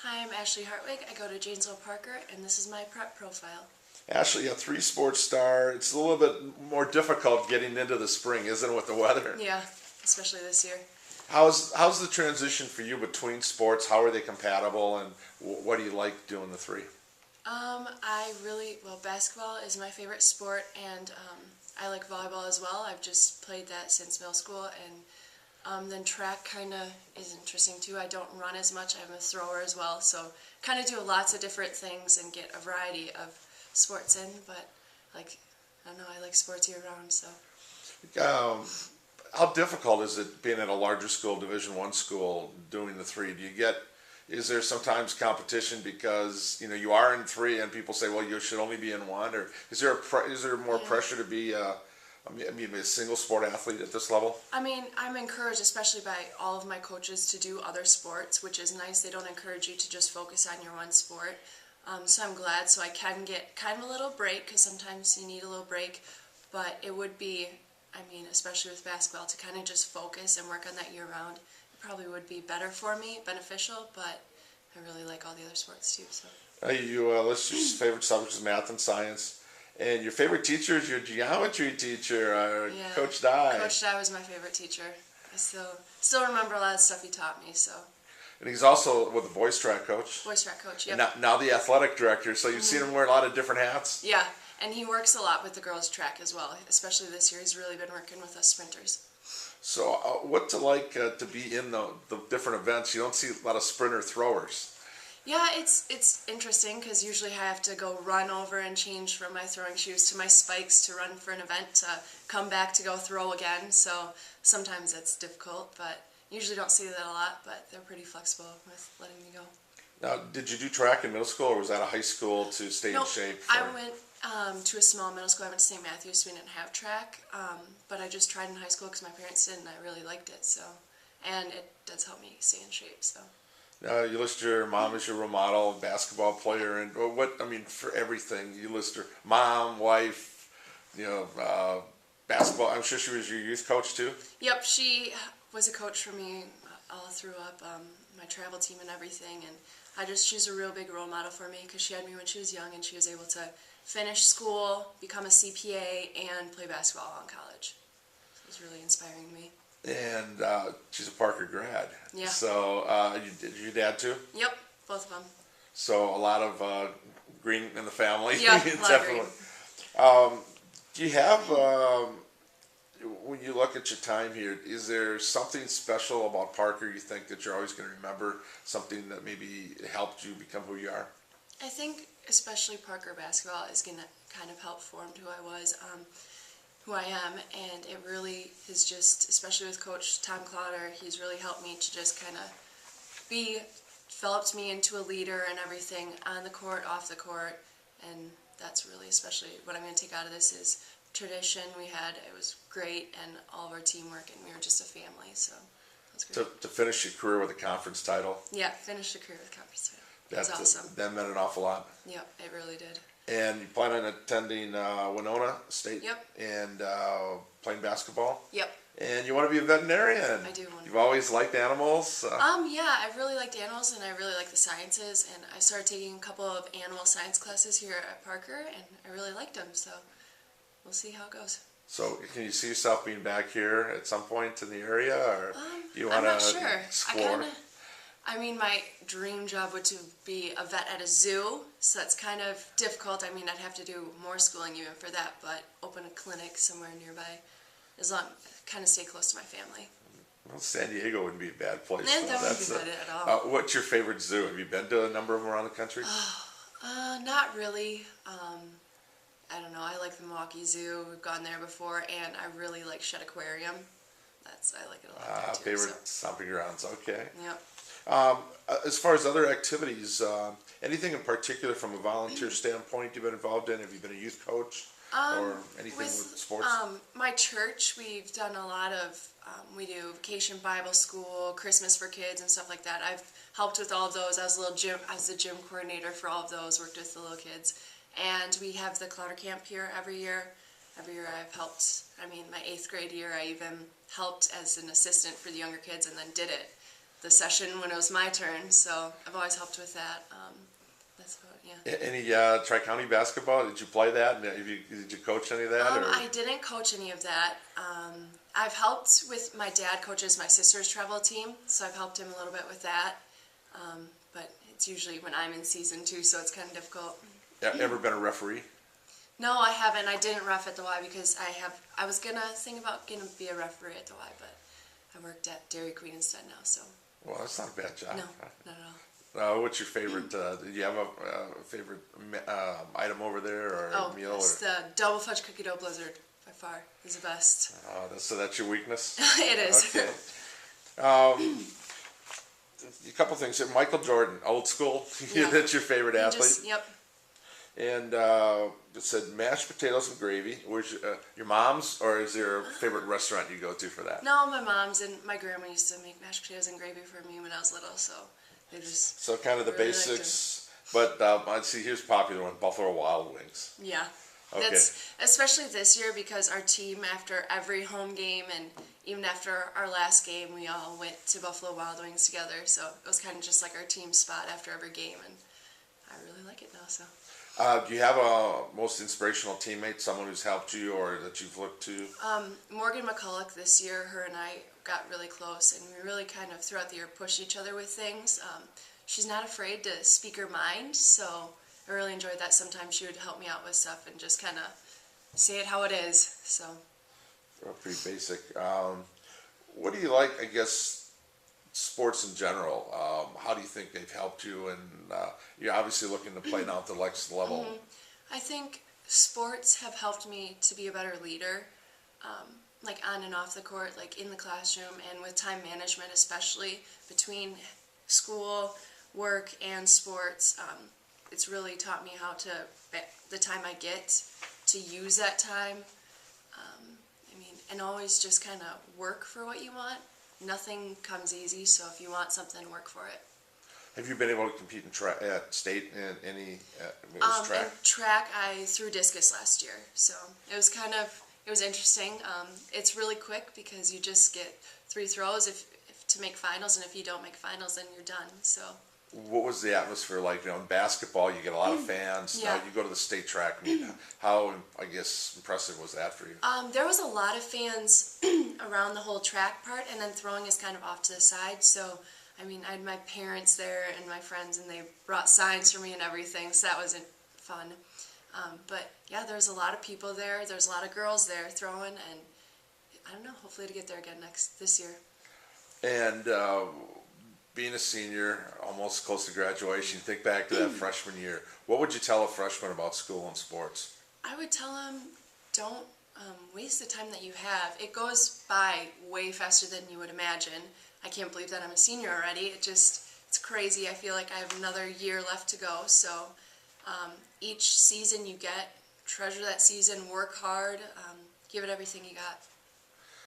Hi, I'm Ashley Hartwig. I go to Janesville Parker, and this is my prep profile. Ashley, a three-sport star. It's a little bit more difficult getting into the spring, isn't it, with the weather? Yeah, especially this year. How's the transition for you between sports? How are they compatible, and what do you like doing the three? Basketball is my favorite sport, and I like volleyball as well. I've just played that since middle school, and then track kind of is interesting too. I don't run as much. I'm a thrower as well, so kind of do lots of different things and get a variety of sports in. But I don't know, I like sports year round. So. How difficult is it being at a larger school, Division I school, doing the three? Is there sometimes competition because you are in three and people say, well, you should only be in one, or is there more pressure to be a single sport athlete at this level? I mean, I'm encouraged, especially by all of my coaches, to do other sports, which is nice. They don't encourage you to just focus on your one sport. So I'm glad. So I can get kind of a little break, because sometimes you need a little break. But it would be, especially with basketball, to kind of just focus and work on that year-round. It probably would be better for me, beneficial, but I really like all the other sports too. So. You list your favorite subjects, math and science. And your favorite teacher is your geometry teacher, Yeah. Coach Dye. Coach Dye was my favorite teacher. I still remember a lot of stuff he taught me. So. And he's also the boys track coach. Boys track coach, yep. And now the athletic director. So you've seen him wear a lot of different hats. Yeah, and he works a lot with the girls track as well. Especially this year, he's really been working with us sprinters. So what's it like to be in the different events? You don't see a lot of sprinter throwers. Yeah, it's interesting because usually I have to go run over and change from my throwing shoes to my spikes to run for an event to come back to go throw again. So sometimes it's difficult, but usually don't see that a lot, but they're pretty flexible with letting me go. Now, did you do track in middle school, or was that a high school to stay in shape? I went to a small middle school. I went to St. Matthew's, so we didn't have track, but I just tried in high school because my parents did, and I really liked it. So, and it does help me stay in shape. So. Now, you list your mom as your role model, basketball player, and for everything, you list her mom, wife, basketball. I'm sure she was your youth coach too. Yep, she was a coach for me all through my travel team and everything, and she's a real big role model for me because she had me when she was young, and she was able to finish school, become a CPA, and play basketball in college. It was really inspiring to me. And she's a Parker grad. Yeah. So your dad too? Yep, both of them. So a lot of green in the family. Yeah, a lot of green. Do you have, when you look at your time here, is there something special about Parker you think that you're always going to remember? Something that maybe helped you become who you are? I think especially Parker basketball is going to kind of help form who I was. Who I am, and it really is just, especially with Coach Tom Clowder, he's really helped me to just kind of developed me into a leader and everything on the court, off the court, and that's really especially what I'm going to take out of this is tradition we had. It was great, and all of our teamwork, and we were just a family, so that's great. To finish your career with a conference title? Yeah, finished a career with a conference title. That's awesome. That meant an awful lot. Yep, it really did. And you plan on attending Winona State? Yep. And playing basketball? Yep. And you want to be a veterinarian? I do. You've always liked animals? Yeah, I really liked animals, and I really like the sciences, and I started taking a couple of animal science classes here at Parker, and I really liked them, so we'll see how it goes. So can you see yourself being back here at some point in the area, or do you want to explore? I'm not sure. My dream job would to be a vet at a zoo, so that's kind of difficult. I'd have to do more schooling even for that, but open a clinic somewhere nearby, kind of stay close to my family. Well, San Diego wouldn't be a bad place. That wouldn't be bad at all. What's your favorite zoo? Have you been to a number of them around the country? Not really. I don't know. I like the Milwaukee Zoo. We've gone there before, and I really like Shed Aquarium. I like it a lot. Favorite stomping grounds. Okay. Yep. As far as other activities, anything in particular from a volunteer standpoint you've been involved in? Have you been a youth coach or anything with sports? My church, we've done a lot of, we do Vacation Bible School, Christmas for Kids, and stuff like that. I've helped with all of those. I was the gym coordinator for all of those, worked with the little kids. And we have the Clowder Camp here every year. Every year I've helped. My 8th grade year I even helped as an assistant for the younger kids and then did it. the session when it was my turn. So I've always helped with that. That's about, yeah. Any Tri-County basketball? Did you play that? Did you coach any of that? I didn't coach any of that. I've helped with my dad coaches my sister's travel team, so I've helped him a little bit with that. But it's usually when I'm in season too, so it's kind of difficult. Ever been a referee? No, I haven't. I didn't ref at the Y because I was gonna think about gonna be a referee at the Y, but I worked at Dairy Queen instead now. So. Well, that's not a bad job. No, not at all. What's your favorite? Do you have a favorite item over there or meal? It's the double fudge cookie dough blizzard. By far, is the best. So that's your weakness. It is. Okay. A couple things. Michael Jordan, old school. Yeah. That's your favorite athlete. Yep. And it said mashed potatoes and gravy. Where's your mom's, or is there a favorite restaurant you go to for that? No, my mom's and my grandma used to make mashed potatoes and gravy for me when I was little, so they just. So kind of the really basics, but I see here's a popular one: Buffalo Wild Wings. Yeah. Okay. That's especially this year because our team, after every home game and even after our last game, we all went to Buffalo Wild Wings together. So it was kind of just like our team spot after every game, and I really like it now. So. Do you have a most inspirational teammate, someone who's helped you or that you've looked to? Morgan McCulloch this year, her and I got really close, and we really kind of throughout the year pushed each other with things. She's not afraid to speak her mind, so I really enjoyed that. Sometimes she would help me out with stuff and just kind of say it how it is. So. Pretty basic. What do you like, I guess, sports in general? How do you think they've helped you? And you're obviously looking to play now at the next level. I think sports have helped me to be a better leader, like on and off the court, like in the classroom, and with time management, especially between school, work, and sports. It's really taught me how to, the time I get, to use that time. And always just kind of work for what you want. Nothing comes easy, so if you want something, work for it. Have you been able to compete in at state in any track? In track, I threw discus last year, so it was interesting. It's really quick because you just get 3 throws if to make finals, and if you don't make finals, then you're done. So. What was the atmosphere like? In basketball, you get a lot of fans. Yeah. Now you go to the state track meet. How, I guess, impressive was that for you? There was a lot of fans around the whole track part, and then throwing is kind of off to the side. So, I mean, I had my parents there and my friends, and they brought signs for me and everything, so that wasn't fun. But, yeah, there was a lot of people there. There's a lot of girls there throwing, and I don't know, hopefully to get there again this year. And being a senior, almost close to graduation, think back to that freshman year. What would you tell a freshman about school and sports? I would tell them, don't waste the time that you have. It goes by way faster than you would imagine. I can't believe that I'm a senior already. It's crazy. I feel like I have another year left to go. So each season you get, treasure that season, work hard, give it everything you got.